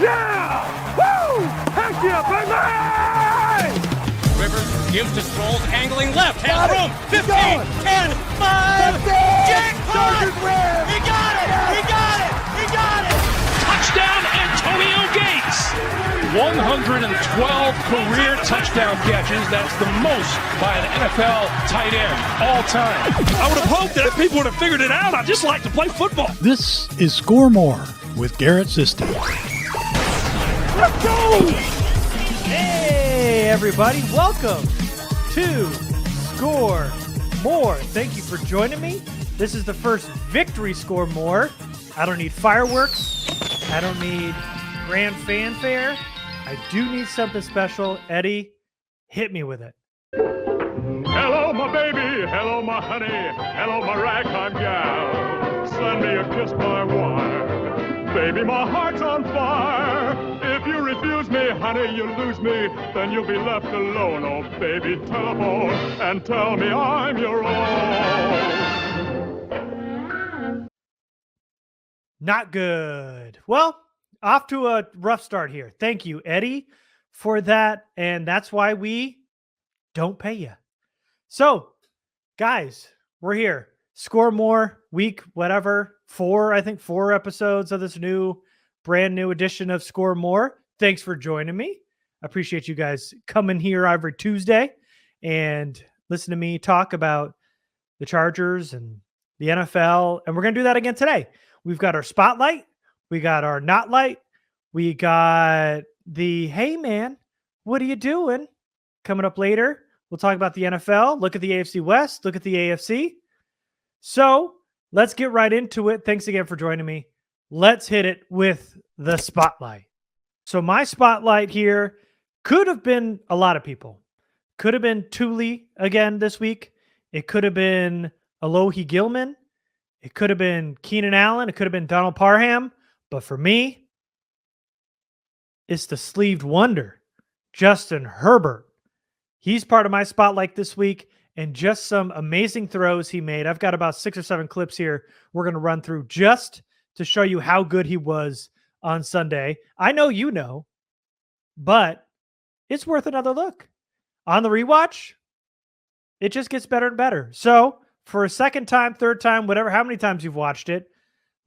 Yeah! Woo! Heck yeah, baby! Rivers gives to Sproles, angling left, has room, 15, 10, 5, jackpot! He got it! He got it! He got it! Touchdown, Antonio Gates! 112 career touchdown catches. That's the most by an NFL tight end all time. I would have hoped that people would have figured it out. I just like to play football. This is Score More with Garrett Sisti. Let's go! Hey, everybody. Welcome to Score More. Thank you for joining me. This is the first victory Score More. I don't need fireworks. I don't need grand fanfare. I do need something special. Eddie, hit me with it. Hello, my baby. Hello, my honey. Hello, my ragtime gal. Send me a kiss by wire. Baby, my heart's on fire. If you refuse me, honey, you lose me. Then you'll be left alone. Oh, baby, telephone and tell me I'm your own. Not good. Well, off to a rough start here. Thank you, Eddie, for that. And that's why we don't pay you. So, guys, we're here. Score More, week, whatever, four episodes of this brand new edition of Score More. Thanks for joining me. I appreciate you guys coming here every Tuesday and listen to me talk about the Chargers and the NFL. And we're going to do that again today. We've got our spotlight. We got our NOTlight. We got the, hey, man, what are you doing? Coming up later. We'll talk about the NFL, look at the AFC West, look at the AFC. So let's get right into it. Thanks again for joining me. Let's hit it with the spotlight. So my spotlight here could have been a lot of people. Could have been Thule again this week. It could have been Alohi Gilman. It could have been Keenan Allen. It could have been Donald Parham. But for me, it's the sleeved wonder, Justin Herbert. He's part of my spotlight this week, and just some amazing throws he made. I've got about 6 or 7 clips here we're going to run through just to show you how good he was on Sunday. I know you know, but it's worth another look. On the rewatch, it just gets better and better. So for a second time, third time, whatever, how many times you've watched it,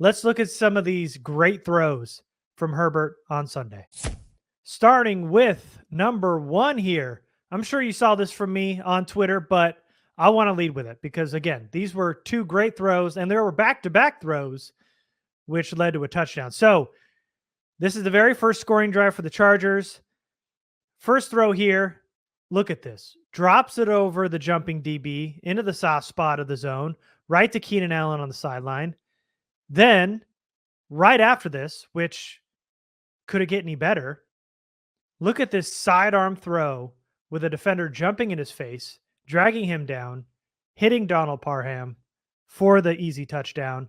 let's look at some of these great throws from Herbert on Sunday. Starting with number 1 here. I'm sure you saw this from me on Twitter, but I want to lead with it because, again, these were 2 great throws, and there were back-to-back throws, which led to a touchdown. So this is the very first scoring drive for the Chargers. First throw here. Look at this. Drops it over the jumping DB into the soft spot of the zone, right to Keenan Allen on the sideline. Then, right after this, which could it get any better, look at this sidearm throw with a defender jumping in his face, dragging him down, hitting Donald Parham for the easy touchdown.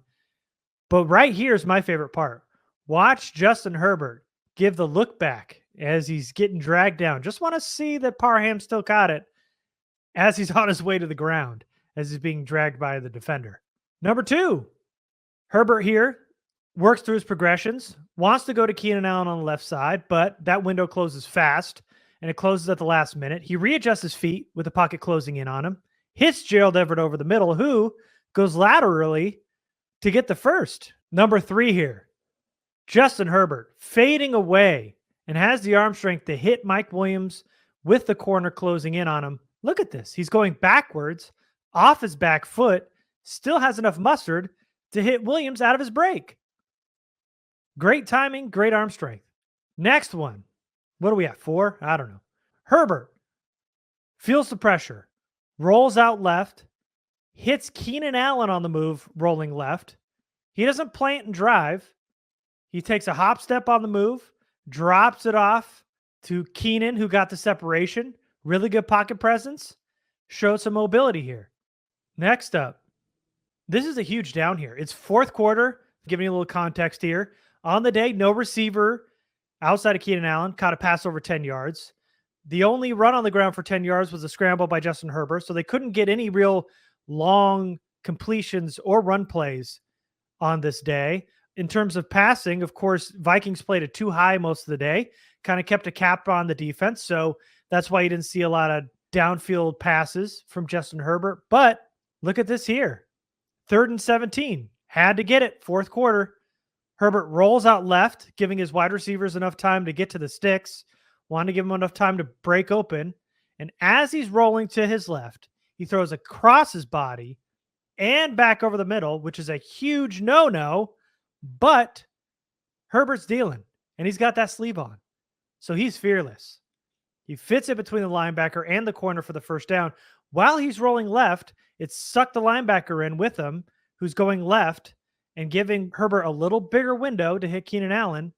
But right here is my favorite part. Watch Justin Herbert give the look back as he's getting dragged down. Just want to see that Parham still got it as he's on his way to the ground, as he's being dragged by the defender. Number 2, Herbert here works through his progressions, wants to go to Keenan Allen on the left side, but that window closes fast, and it closes at the last minute. He readjusts his feet with the pocket closing in on him, hits Gerald Everett over the middle, who goes laterally to get the first. Number 3 here, Justin Herbert fading away and has the arm strength to hit Mike Williams with the corner closing in on him. Look at this. He's going backwards off his back foot, still has enough mustard to hit Williams out of his break. Great timing, great arm strength. Next one. What do we have? 4? I don't know. Herbert feels the pressure, rolls out left, hits Keenan Allen on the move, rolling left. He doesn't plant and drive. He takes a hop step on the move, drops it off to Keenan, who got the separation. Really good pocket presence. Showed some mobility here. Next up, this is a huge down here. It's 4th quarter. Giving you a little context here. On the day, no receiver outside of Keenan Allen caught a pass over 10 yards. The only run on the ground for 10 yards was a scramble by Justin Herbert, so they couldn't get any real long completions or run plays on this day. in terms of passing, of course, Vikings played it too high most of the day, kind of kept a cap on the defense. So that's why you didn't see a lot of downfield passes from Justin Herbert. But look at this here. 3rd and 17. Had to get it. 4th quarter. Herbert rolls out left, giving his wide receivers enough time to get to the sticks. Wanted to give him enough time to break open. And as he's rolling to his left, he throws across his body and back over the middle, which is a huge no-no. But Herbert's dealing, and he's got that sleeve on. So he's fearless. He fits it between the linebacker and the corner for the first down. While he's rolling left, it sucked the linebacker in with him, who's going left, and giving Herbert a little bigger window to hit Keenan Allen.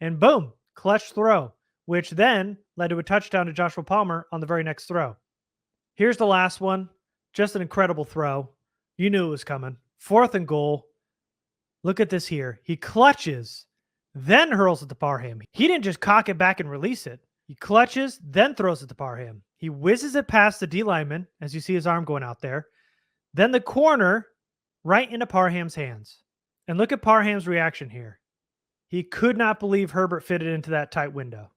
And boom, clutch throw, which then led to a touchdown to Joshua Palmer on the very next throw. Here's the last one. Just an incredible throw. You knew it was coming. 4th and goal. Look at this here. He clutches, then hurls at the Parham. He didn't just cock it back and release it. He clutches, then throws it to Parham. He whizzes it past the D lineman, as you see his arm going out there. Then the corner right into Parham's hands. And look at Parham's reaction here. He could not believe Herbert fitted into that tight window.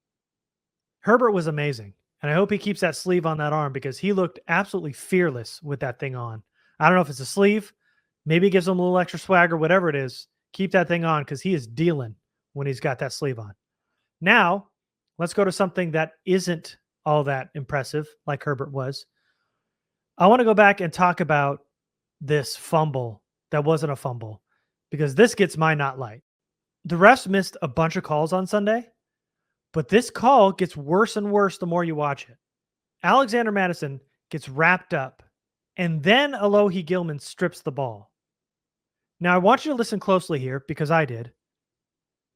Herbert was amazing. And I hope he keeps that sleeve on that arm because he looked absolutely fearless with that thing on. I don't know if it's a sleeve. Maybe it gives him a little extra swag or whatever it is. Keep that thing on because he is dealing when he's got that sleeve on. Now, let's go to something that isn't all that impressive like Herbert was. I want to go back and talk about this fumble that wasn't a fumble because this gets my NOTlight. The refs missed a bunch of calls on Sunday, but this call gets worse and worse the more you watch it. Alexander Mattison gets wrapped up, and then Alohi Gilman strips the ball. Now, I want you to listen closely here because I did.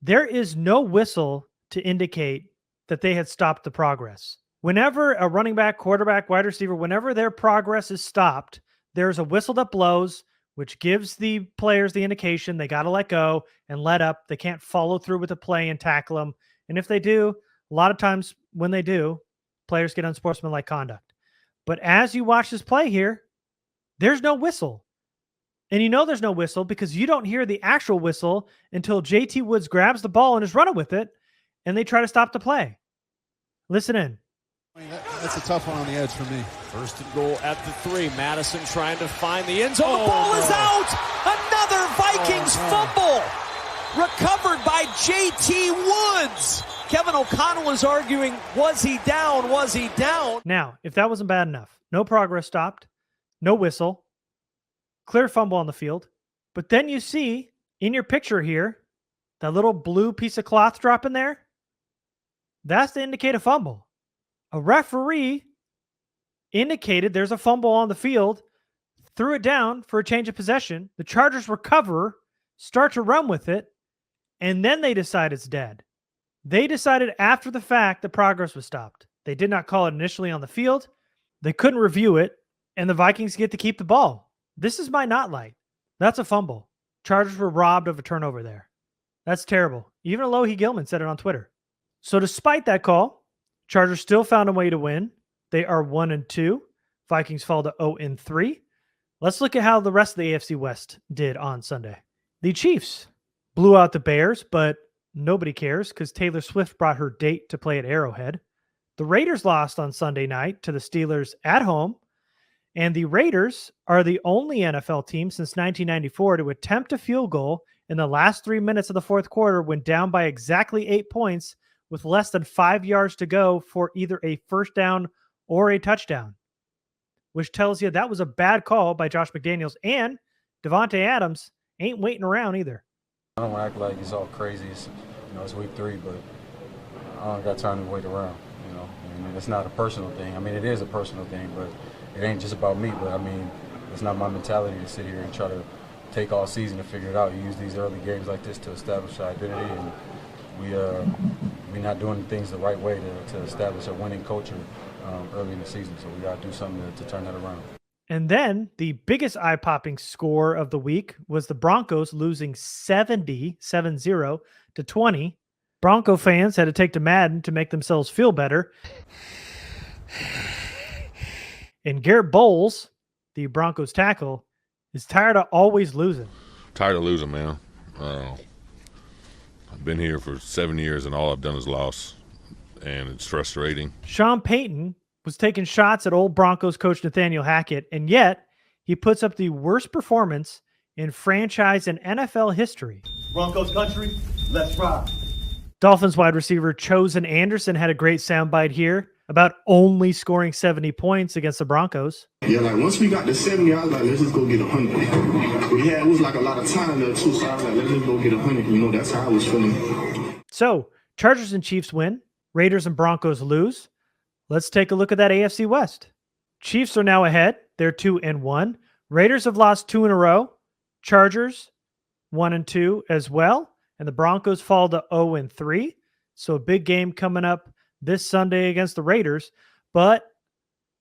There is no whistle to indicate that they had stopped the progress. Whenever a running back, quarterback, wide receiver, whenever their progress is stopped, there's a whistle that blows, which gives the players the indication they got to let go and let up. They can't follow through with the play and tackle them. And if they do, a lot of times when they do, players get unsportsmanlike conduct. But as you watch this play here, there's no whistle. And you know there's no whistle because you don't hear the actual whistle until JT Woods grabs the ball and is running with it, and they try to stop the play. Listen in. That's a tough one on the edge for me. 1st and goal at the 3. Madison trying to find the end zone. The ball is out. Another Vikings fumble. Recovered by JT Woods. Kevin O'Connell is arguing, was he down? Was he down? Now, if that wasn't bad enough, no progress stopped, no whistle, clear fumble on the field. But then you see in your picture here, that little blue piece of cloth dropping there. That's to indicate a fumble. A referee indicated there's a fumble on the field, threw it down for a change of possession. The Chargers recover, start to run with it, and then they decide it's dead. They decided after the fact the progress was stopped. They did not call it initially on the field. They couldn't review it, and the Vikings get to keep the ball. This is my NOTlight. That's a fumble. Chargers were robbed of a turnover there. That's terrible. Even Alohi Gilman said it on Twitter. So despite that call, Chargers still found a way to win. They are 1-2. Vikings fall to 0-3. Let's look at how the rest of the AFC West did on Sunday. The Chiefs blew out the Bears, but nobody cares because Taylor Swift brought her date to play at Arrowhead. The Raiders lost on Sunday night to the Steelers at home. And the Raiders are the only NFL team since 1994 to attempt a field goal in the last 3 minutes of the 4th quarter when down by exactly 8 points with less than 5 yards to go for either a first down or a touchdown, which tells you that was a bad call by Josh McDaniels, and Devontae Adams ain't waiting around either. I don't act like it's all crazy. It's week 3, but I don't got time to wait around. I mean, it's not a personal thing. I mean, it is a personal thing, but it ain't just about me. But I mean, it's not my mentality to sit here and try to take all season to figure it out. You use these early games like this to establish our identity, and we're not doing things the right way to establish a winning culture early in the season. So we got to do something to turn that around. And then the biggest eye-popping score of the week was the Broncos losing 70-20. Bronco fans had to take to Madden to make themselves feel better. And Garrett Bowles, the Broncos tackle, is tired of always losing. Tired of losing, man. I've been here for 7 years, and all I've done is lost, and it's frustrating. Sean Payton was taking shots at old Broncos coach Nathaniel Hackett, and yet he puts up the worst performance in franchise and NFL history. Broncos country, let's ride. Dolphins wide receiver Chosen Anderson had a great soundbite here about only scoring 70 points against the Broncos. Yeah, like once we got to 70, I was like, let's just go get 100. It was like a lot of time there too, so I was like, let's just go get 100. You know, that's how I was feeling. So, Chargers and Chiefs win. Raiders and Broncos lose. Let's take a look at that AFC West. Chiefs are now ahead. They're 2-1. Raiders have lost 2 in a row. Chargers 1-2 as well. And the Broncos fall to 0-3. So a big game coming up this Sunday against the Raiders. But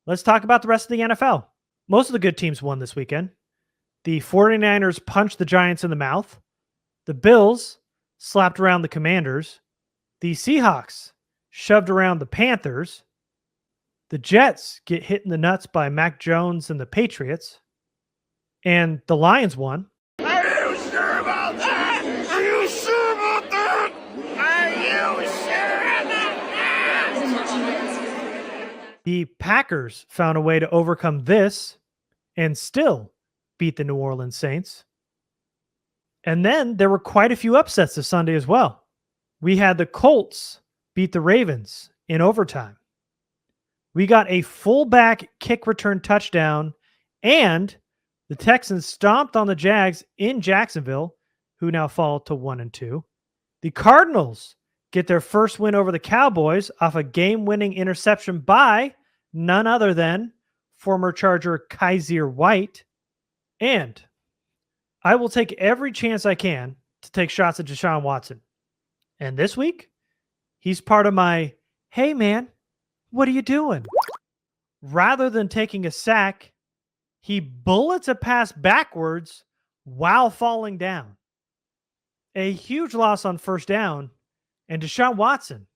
let's talk about the rest of the NFL. Most of the good teams won this weekend. The 49ers punched the Giants in the mouth. The Bills slapped around the Commanders. The Seahawks shoved around the Panthers. The Jets get hit in the nuts by Mac Jones and the Patriots. And the Lions won. Are you sure about that? Are you sure about that? Are you sure about that? The Packers found a way to overcome this and still beat the New Orleans Saints. And then there were quite a few upsets this Sunday as well. We had the Colts beat the Ravens in overtime. We got a fullback kick return touchdown, and the Texans stomped on the Jags in Jacksonville, who now fall to 1-2. The Cardinals get their first win over the Cowboys off a game-winning interception by none other than former Charger Kaiser White. And I will take every chance I can to take shots at Deshaun Watson. And this week, he's part of my, hey man, what are you doing? Rather than taking a sack, he bullets a pass backwards while falling down. A huge loss on first down. And Deshaun Watson,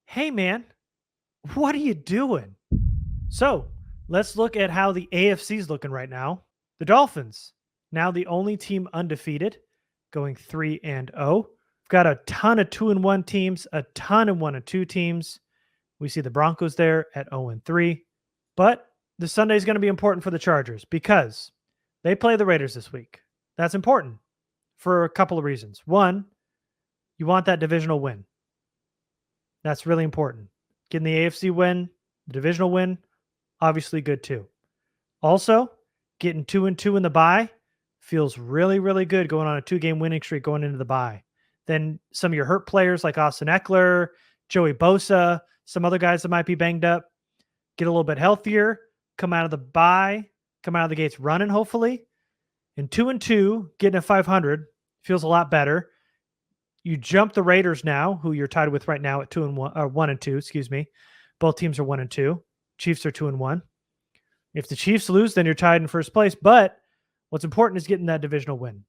hey man, what are you doing? So let's look at how the AFC is looking right now. The Dolphins, now the only team undefeated, going 3-0. We've got a ton of 2-1 teams, a ton of 1-2 teams. We see the Broncos there at 0-3. But the Sunday is going to be important for the Chargers because they play the Raiders this week. That's important for a couple of reasons. One, you want that divisional win. That's really important. Getting the AFC win, the divisional win, obviously good too. Also, getting 2-2 in the bye feels really, really good going on a 2-game winning streak going into the bye. Then some of your hurt players like Austin Eckler, Joey Bosa, some other guys that might be banged up, get a little bit healthier, come out of the bye, come out of the gates running, hopefully. And 2-2, getting a 500 feels a lot better. You jump the Raiders now, who you're tied with right now at 1-2, excuse me. Both teams are 1-2. Chiefs are 2-1. If the Chiefs lose, then you're tied in first place. But what's important is getting that divisional win.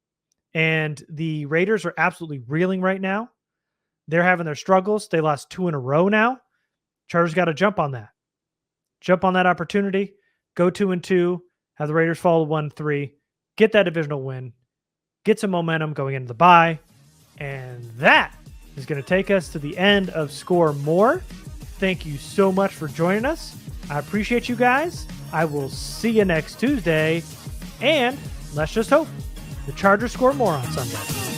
And the Raiders are absolutely reeling right now. They're having their struggles. They lost 2 in a row now. Chargers got to jump on that. Jump on that opportunity. Go 2-2. Have the Raiders fall to 1-3. Get that divisional win. Get some momentum going into the bye. And that is going to take us to the end of Score More. Thank you so much for joining us. I appreciate you guys. I will see you next Tuesday. And let's just hope the Chargers score more on Sunday.